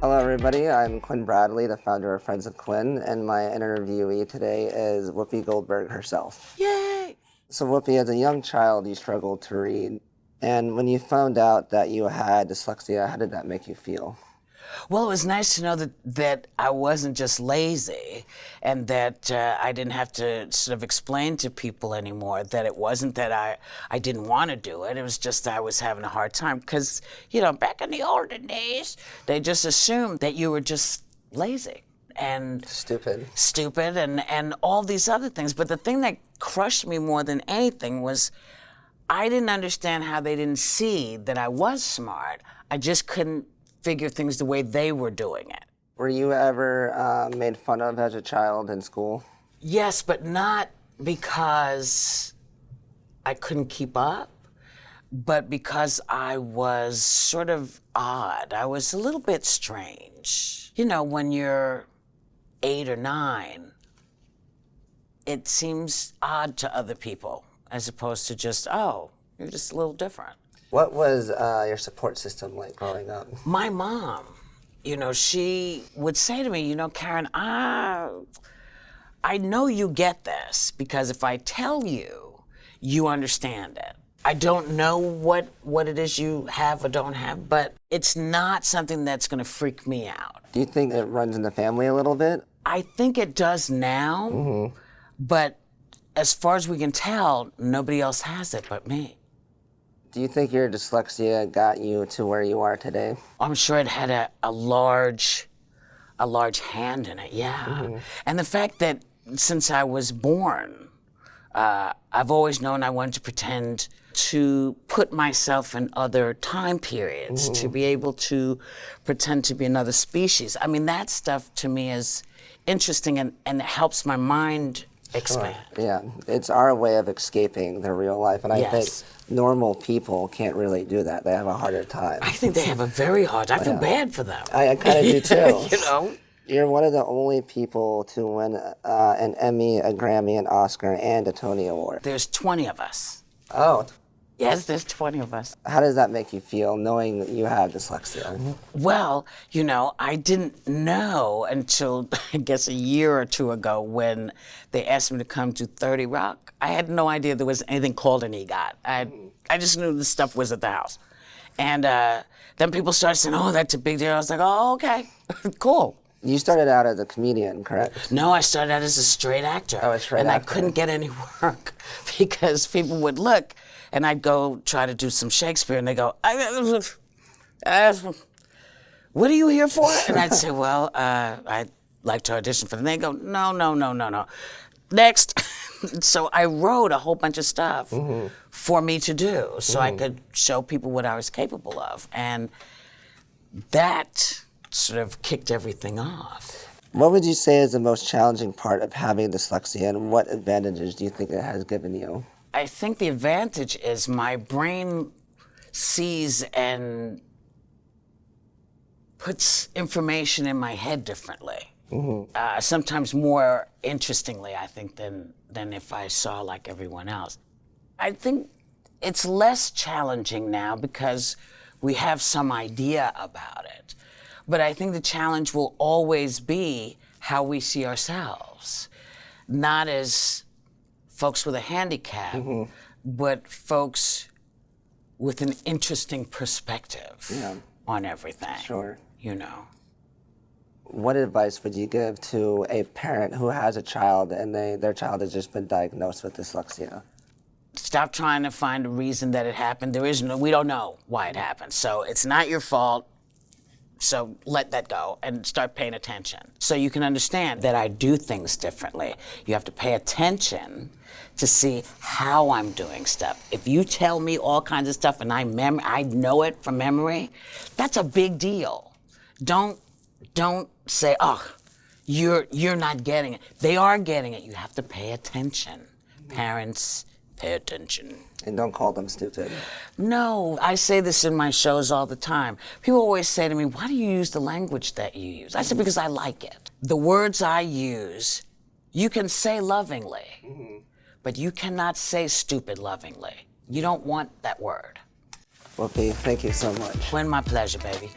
Hello everybody, I'm Quinn Bradlee, the founder of Friends of Quinn, and my interviewee today is Whoopi Goldberg herself. Yay! So Whoopi, as a young child, you struggled to read, and when you found out that you had dyslexia, how did that make you feel? Well, it was nice to know that I wasn't just lazy and that I didn't have to sort of explain to people anymore that it wasn't that I didn't want to do it. It was just I was having a hard time because, back in the olden days, they just assumed that you were just lazy and Stupid and all these other things. But the thing that crushed me more than anything was I didn't understand how they didn't see that I was smart. I just couldn't figure things the way they were doing it. Were you ever made fun of as a child in school? Yes, but not because I couldn't keep up, but because I was sort of odd. I was a little bit strange. When you're 8 or 9, it seems odd to other people as opposed to just, oh, you're just a little different. What was your support system like growing up? My mom, she would say to me, Karen, I know you get this because if I tell you, you understand it. I don't know what it is you have or don't have, but it's not something that's going to freak me out. Do you think it runs in the family a little bit? I think it does now, but as far as we can tell, nobody else has it but me. Do you think your dyslexia got you to where you are today? I'm sure it had a large hand in it, yeah. And the fact that since I was born, I've always known I wanted to pretend to put myself in other time periods, to be able to pretend to be another species. I mean, that stuff to me is interesting and it helps my mind expand. Sure. Yeah, it's our way of escaping the real life, and I think normal people can't really do that. They have a harder time. I think they have a very hard time. I feel bad for them. I kind of do too. You're one of the only people to win an Emmy, a Grammy, an Oscar, and a Tony Award. There's 20 of us. Oh. Yes, there's 20 of us. How does that make you feel, knowing that you have dyslexia? Well, I didn't know until, I guess, a year or two ago when they asked me to come to 30 Rock. I had no idea there was anything called an EGOT. I just knew this stuff was at the house. And then people started saying, oh, that's a big deal. I was like, oh, okay, cool. You started out as a comedian, correct? No, I started out as a straight actor. Oh, a straight actor. And I couldn't get any work because people would look and I'd go try to do some Shakespeare and they go, what are you here for? And I'd say, well, I'd like to audition for them. They go, no. Next. So I wrote a whole bunch of stuff for me to do so I could show people what I was capable of. And that sort of kicked everything off. What would you say is the most challenging part of having dyslexia, and what advantages do you think it has given you? I think the advantage is my brain sees and puts information in my head differently. Sometimes more interestingly, I think, than if I saw like everyone else. I think it's less challenging now because we have some idea about it. But I think the challenge will always be how we see ourselves. Not as folks with a handicap, but folks with an interesting perspective on everything. Sure. What advice would you give to a parent who has a child and their child has just been diagnosed with dyslexia? Stop trying to find a reason that it happened. We don't know why it happened. So it's not your fault. So let that go and start paying attention. So you can understand that I do things differently. You have to pay attention to see how I'm doing stuff. If you tell me all kinds of stuff and I know it from memory, that's a big deal. Don't say, oh, you're not getting it. They are getting it. You have to pay attention. Parents, pay attention. And don't call them stupid. No, I say this in my shows all the time. People always say to me, why do you use the language that you use? I said, because I like it. The words I use, you can say lovingly, but you cannot say stupid lovingly. You don't want that word. Whoopi, thank you so much. When my pleasure, baby.